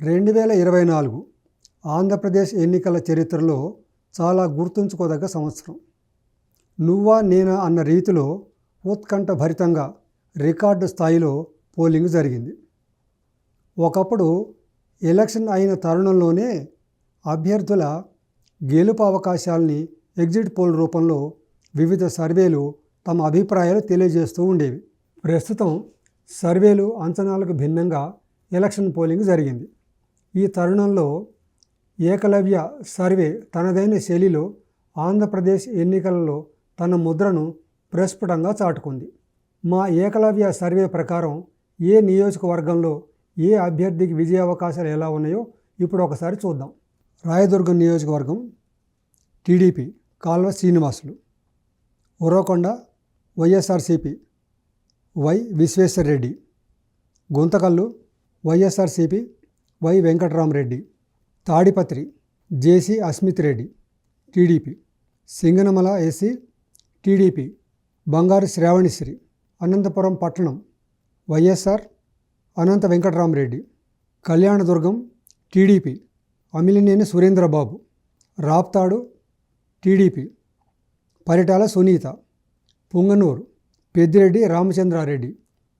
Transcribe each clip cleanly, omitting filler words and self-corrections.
2024 ఆంధ్రప్రదేశ్ ఎన్నికల చరిత్రలో చాలా గుర్తుంచుకోదగ్గ సంవత్సరం. నువ్వా నేనా అన్న రీతిలో ఉత్కంఠభరితంగా రికార్డు స్థాయిలో పోలింగ్ జరిగింది. ఒకప్పుడు ఎలక్షన్ అయిన తరుణంలోనే అభ్యర్థుల గెలుపు అవకాశాలని ఎగ్జిట్ పోల్ రూపంలో వివిధ సర్వేలు తమ అభిప్రాయాలు తెలియజేస్తూ ఉండేవి. ప్రస్తుతం సర్వేలు అంచనాలకు భిన్నంగా ఎలక్షన్ పోలింగ్ జరిగింది. ఈ తరుణంలో ఏకలవ్య సర్వే తనదైన శైలిలో ఆంధ్రప్రదేశ్ ఎన్నికలలో తన ముద్రను ప్రస్ఫుటంగా చాటుకుంది. మా ఏకలవ్య సర్వే ప్రకారం ఏ నియోజకవర్గంలో ఏ అభ్యర్థికి విజయ అవకాశాలు ఎలా ఉన్నాయో ఇప్పుడు ఒకసారి చూద్దాం. రాయదుర్గం నియోజకవర్గం TDP Kalva Srinivasulu, Uravakonda YSRCP Y Visweswara Reddy, Guntakal YSRCP Y Venkatarama Reddy, Tadipatri JC Asmith Reddy TDP, Singanamala SC TDP Bangaru Sravani Sri, Anantapuram పట్టణం YSR Anantha Venkatarama Reddy, Kalyanadurgam TDP Amilineni Surendra Babu, Raptadu TDP Paritala Sunitha, Punganur Peddireddy Ramachandra Reddy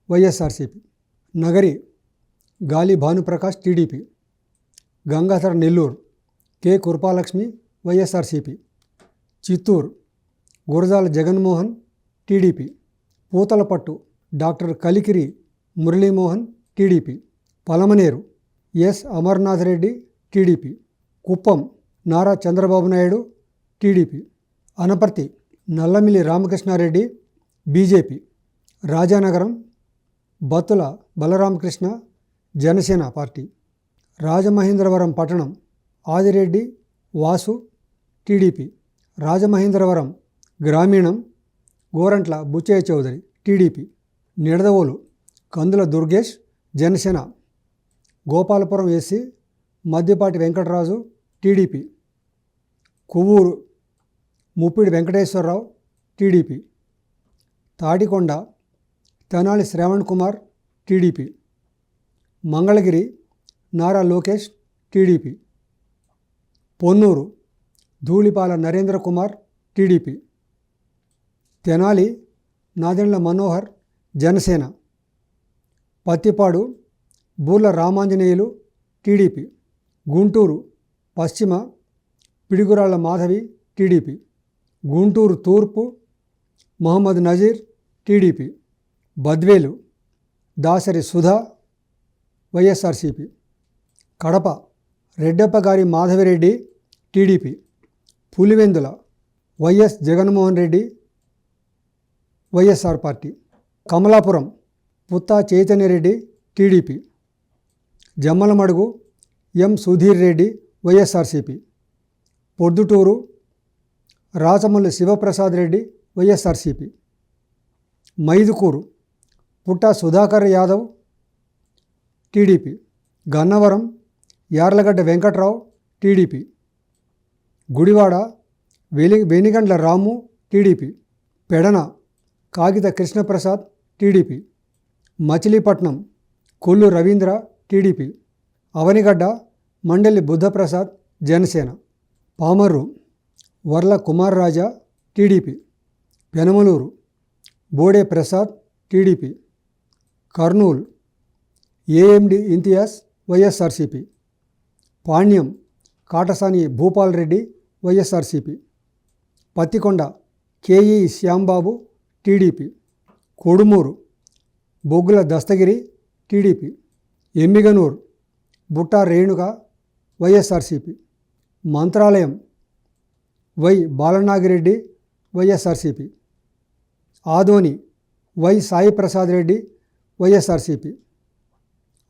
YSRCP, Nagari Gali Bhanu Prakash TDP, Gangadhara Nellore K Krupa Lakshmi YSRCP, Chittoor Gurajala Jaganmohan TDP, Puthalapattu doctor Kalikiri Murali Mohan TDP, Palamaner S Amarnath Reddy TDP, Kuppam Nara Chandrababu Naidu TDP, Anaparthi Nallamilli Ramakrishna Reddy BJP, Rajanagaram Bathula Balaramakrishna Janasena party, Rajamahendravaram పట్టణం ఆదిరెడ్డి వాసు టీడీపీ, రాజమహేంద్రవరం గ్రామీణం Gorantla Butchaiah Chowdary TDP, Nidadavolu Kandula Durgesh Janasena, Gopalapuram SC Maddipati Venkataraju TDP, Kovvur Muppidi Venkateswara Rao TDP, Tadikonda Tenali Sravan Kumar TDP, Mangalagiri Nara Lokesh TDP, Ponnur Dhulipalla Narendra Kumar TDP, Tenali Nadendla Manohar Janasena, Prathipadu Burla Ramanjaneyulu TDP, Guntur పశ్చిమ Piduguralla Madhavi TDP, Guntur తూర్పు Mohammed Naseer TDP, Badvel Dasari Sudha YSRCP, Kadapa Reddappagari Madhavi Reddy TDP, Pulivendula YS Jaganmohan Reddy YSR party, Kamalapuram Putta Chaitanya Reddy TDP, Jammalamadugu M Sudheer Reddy YSRCP, Proddatur Rachamalli Sivaprasad Reddy YSRCP, Mydukur Putta Sudhakar Yadav TDP, Gannavaram Yarlagadda Venkatrao TDP, Gudivada Venigandla Ramu TDP, Pedana Kagita Krishnaprasad TDP, Machilipatnam Kollu Ravindra TDP, Avanigadda Mandali Buddhaprasad Janasena, Pamarru Varla Kumar Raja TDP, Penamaluru Bode Prasad TDP, Kurnool AMD Imtiaz YSRCP, Panyam Katasani Bhupal Reddy YSRCP, Pattikonda KE Shyambabu TDP, Kodumur Bogula Dastagiri TDP, Yemmiganur Butta Renuka YSRCP, Mantralayam Y Balanagi Reddy YSRCP, Adoni Y Sai Prasad Reddy YSRCP,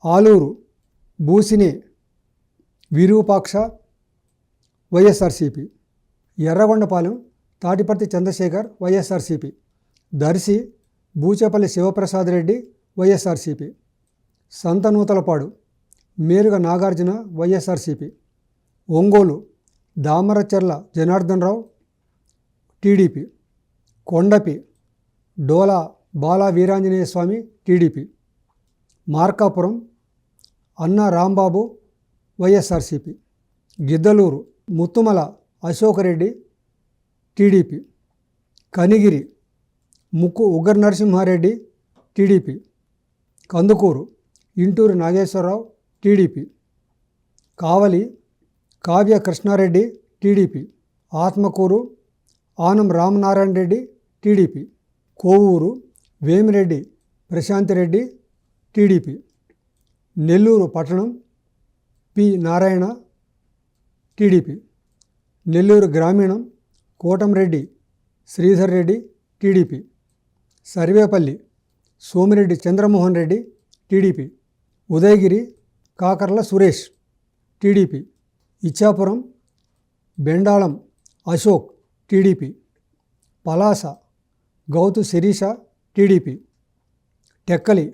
Alur Busine Virupaksha YSRCP, Yerragondapalem Tatiparthi Chandrasekhar YSRCP, Darsi Buchepalli Sivaprasad Reddy YSRCP, Santhanuthalapadu Meruga Nagarjuna YSRCP, Ongole Damacharla Janardhan Rao TDP, Kondapi Dola Bala Veeranjaneya Swamy TDP, Markapuram Anna Rambabu YSRCP. Giddalur Muthumula Ashok Reddy TDP. Kanigiri Mukku Ugra Narasimha Reddy TDP. Kandukur Inturi Nageswara Rao TDP. Kavali Kavya Krishna Reddy TDP. Atmakur Anam Ramanarayana Reddy TDP. Kovur Vemireddy Prashanthi Reddy TDP. Nellore పట్టణం P Narayana TDP. Nellore గ్రామీణం Kotamreddy Sridhar Reddy TDP. Sarvepalli Somireddy Chandramohan Reddy TDP. Udayagiri Kakarla Suresh TDP. Ichchapuram Bendalam Ashok TDP. Palasa Gouthu Sirisha TDP. Tekkali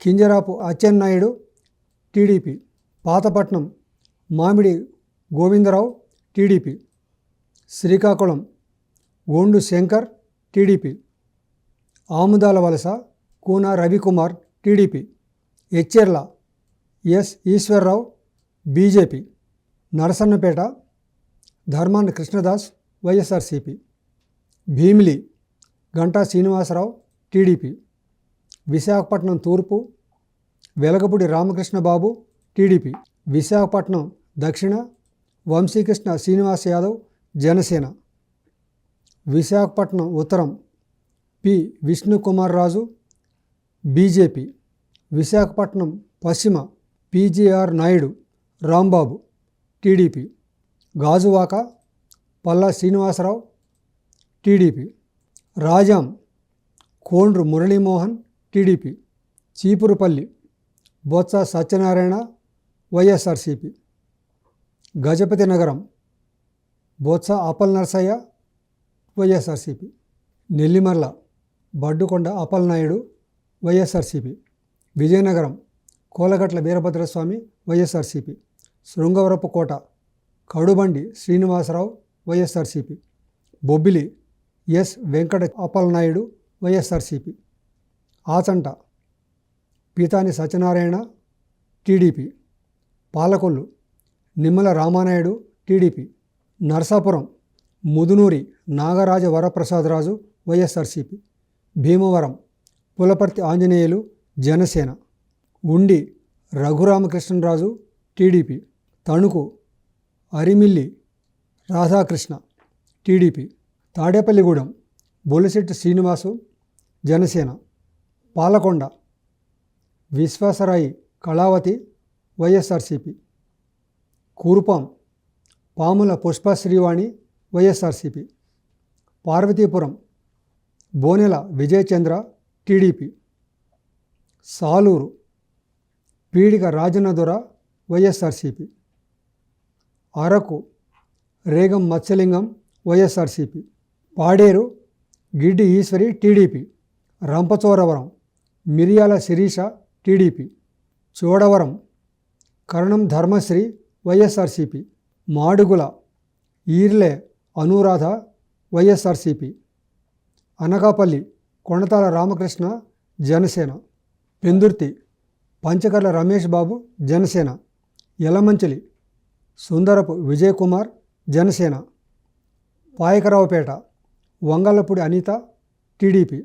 Kinjarapu Atchannaidu TDP. Pathapatnam Mamidi Govinda Rao TDP. Srikakulam Gondu Shankar TDP. Amadalavalasa Kuna Ravikumar TDP. Etcherla S Eswara Rao BJP. Narasannapeta Dharmana Krishnadas YSRCP. Bheemili Ganta Srinivasa Rao TDP. Visakhapatnam తూర్పు Velagapudi Ramakrishna Babu TDP. Visakhapatnam దక్షిణ వంశీకృష్ణ శ్రీనివాస్ యాదవ్ జనసేన. విశాఖపట్నం ఉత్తరం P Vishnukumar Raju BJP. Visakhapatnam పశ్చిమ PGR Naidu Rambabu TDP. Gajuwaka Palla Srinivasa Rao TDP. Rajam Kondru Muralimohan TDP. Cheepurupalli Botcha Satyanarayana YSRCP. Gajapathinagaram Botcha Appala Narasayya YSRCP. Nellimarla Baddukonda Appalanaidu YSRCP. Vizianagaram Kolagatla Veerabhadra Swamy YSRCP. Srungavarapukota Kadubandi Srinivasa Rao YSRCP. Bobbili S Venkata Appalanaidu YSRCP. Achanta Pithani Satyanarayana TDP. Palakollu Nimmala Ramanaidu TDP. Narasapuram Mudunuri Nagaraja Varaprasada Raju YSRCP. Bhimavaram Pulaparthi Anjaneyulu Janasena. Undi Raghurama Krishna Raju TDP. Tanuku Arimilli Radhakrishna TDP. Tadepalligudem Bolisetti Srinivasu Janasena. Palakonda విశ్వాసరాయి Kalavathi YSRCP. కూరుపాం పాముల Pushpasreevani YSRCP. Parvathipuram Bonela Vijayachandra TDP. Saluru Peedika Rajannadora YSRCP. Araku Regam Matsyalingam YSRCP. Paderu Giddi Eshwari TDP. Rampachodavaram మిరియాల Sirisha TDP. Chodavaram కరణం Dharmasri YSRCP. Madugula Eerle Anuradha YSRCP. Anakapalli Konathala Ramakrishna Janasena. Pendurthi Panchakarla Ramesh Babu Janasena. Yalamanchili Sundarapu Vijayakumar Janasena. Payakaraopeta వంగళ్ళపూడి Anitha TDP.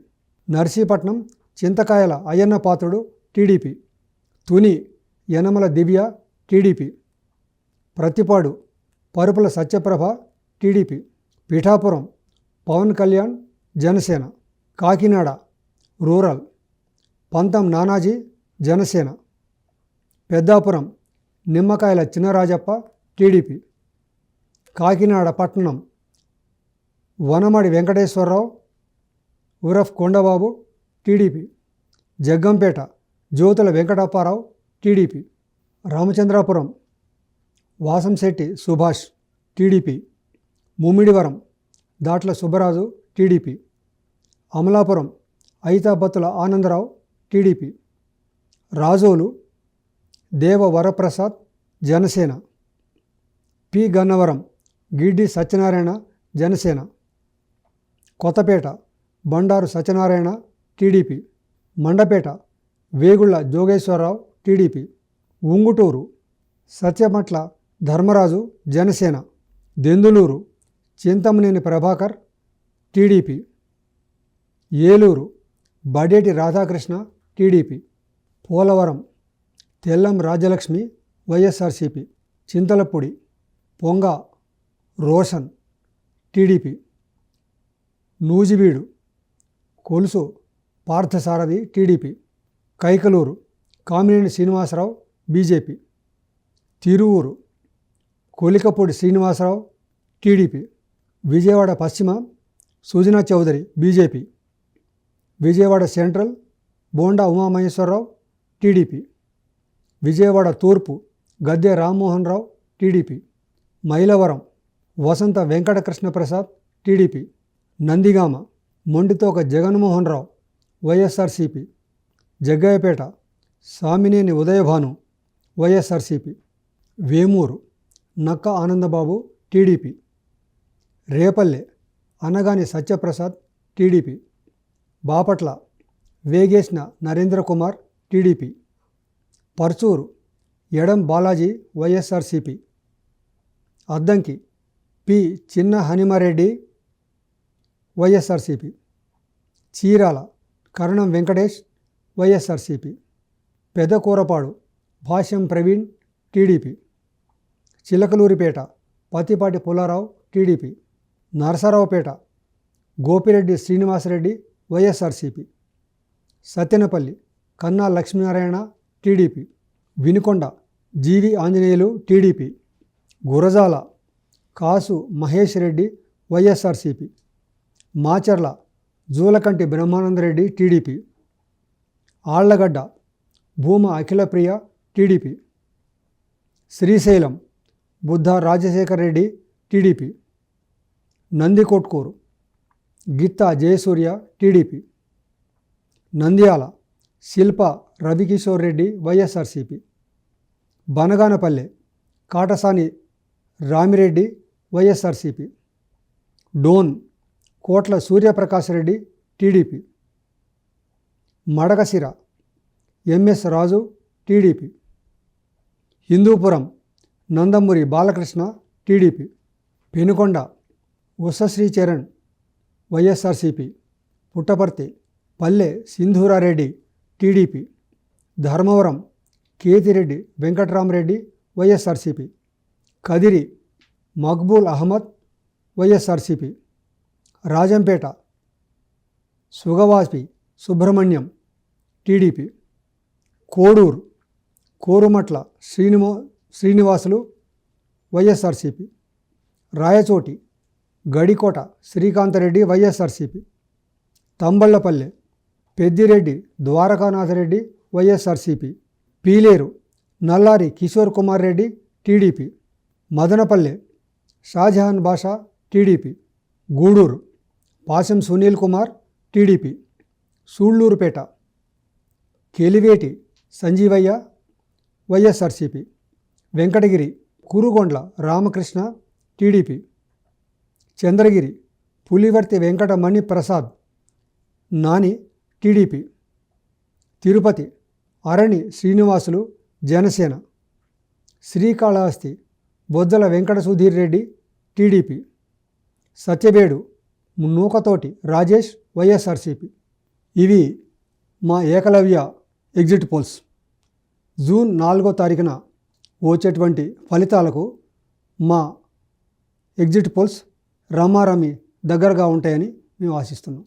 Narsipatnam చింతకాయల Ayyanna Patrudu TDP. Tuni Yanamala దివ్య TDP. Prathipadu Parupula Satyaprabha TDP. Pithapuram Pawan Kalyan Janasena. Kakinada rural Pantham Nanaji Janasena. Peddapuram Nimmakayala Chinarajappa TDP. Kakinada పట్టణం వనమడి వెంకటేశ్వరరావు ఉరఫ్ Kondababu TDP. Jaggampeta Jyothula Venkatappa Rao TDP. Ramachandrapuram Vasamsetti Subhash TDP. Mummidivaram Datla Subbaraju TDP. Amalapuram Aithabathula Ananda Rao TDP. Razole Deva Varaprasad Janasena. P Gannavaram Giddi Satyanarayana Janasena. Kothapeta Bandaru Satyanarayana TDP. Mandapeta Vegulla Jogeswara Rao TDP. Unguturu Satyamatla Dharmaraju Janasena, Denduluru Chintamaneni Prabhakar TDP, Eluru Badeti Radhakrishna TDP, Polavaram Tellam Rajyalakshmi YSRCP, Chintalapudi Ponga Roshan TDP, Nuzvid Kolusu Parthasarathy TDP, Kaikaluru Kamineni Srinivasa Rao BJP, Tiruvuru Kolikapudi Srinivasa Rao TDP, Vijayawada పశ్చిమ Sujana Chowdary BJP, Vijayawada Central Bonda Umamaheswara Rao TDP, Vijayawada తూర్పు Gadde Rammohan Rao TDP, Mylavaram Vasantha Venkatakrishna Prasad TDP, Nandigama Monditoka Jaganmohan Rao YSRCP, Jaggayyapeta Samineni Udayabhanu YSRCP, Vemuru Nakka Anandababu TDP, Repalle Anagani Satyaprasad TDP, Bapatla Vegesna Narendra Kumar TDP, Parchur Edam Balaji YSRCP, Addanki P Chinna Hanuma Reddy YSRCP, Chirala Karanam Venkatesh YSRCP, Pedakurapadu Bhashyam Praveen TDP, Chilakaluripet Prathipati Pulla Rao TDP, Narasaraopet Gopireddy Srinivasa Reddy YSRCP, Sattenapalli Kanna Lakshminarayana TDP, Vinukonda GV Anjaneyulu TDP, Gurajala Kasu Mahesh Reddy YSRCP, Macherla Julakanti Brahmananda Reddy TDP, Allagadda Bhuma Akhila Priya TDP, Srisailam Budda Rajasekhar Reddy TDP, Nandikotkur Gitta Jayasurya TDP, Nandyal Silpa Ravikishore Reddy YSRCP, Banaganapalle Katasani Rami Reddy YSRCP, Dhone Kotla Suryaprakash Reddy TDP, Madakasira MS Raju TDP, Hindupur Nandamuri Balakrishna TDP, Penukonda Ushasri Charan YSRCP, Puttaparthi Palle Sindhura Reddy TDP, Dharmavaram Kethireddy Venkatarami Reddy YSRCP, Kadiri Maqbool Ahmed YSRCP, Rajampet Sugavasi Subramanyam TDP, Koduru Korumutla Srinivasulu YSRCP, Rayachoti Gadikota Srikanth Reddy YSRCP, Thamballapalle Peddireddy Dwarakanatha Reddy YSRCP, Pileru Nallari Kishore Kumar Reddy TDP, Madanapalle Shahjahan Basha TDP, Gudur Pasam Sunil Kumar TDP, Sullurpeta Kiliveti Sanjeevaiah YSRCP, Venkatagiri Kurugondla Ramakrishna TDP, Chandragiri Pulivarthi Venkatamani Prasad Nani TDP, Tirupati Arani Srinivasulu Janasena, Srikalahasti Bojjala Venkata Sudheer Reddy TDP, Satyavedu Nukathoti Rajesh YSRCP. ఇవి మా Eklavya exit polls. June 4వ తారీఖున వచ్చేటువంటి ఫలితాలకు మా exit polls రమారమి దగ్గరగా ఉంటాయని మేము ఆశిస్తున్నాం.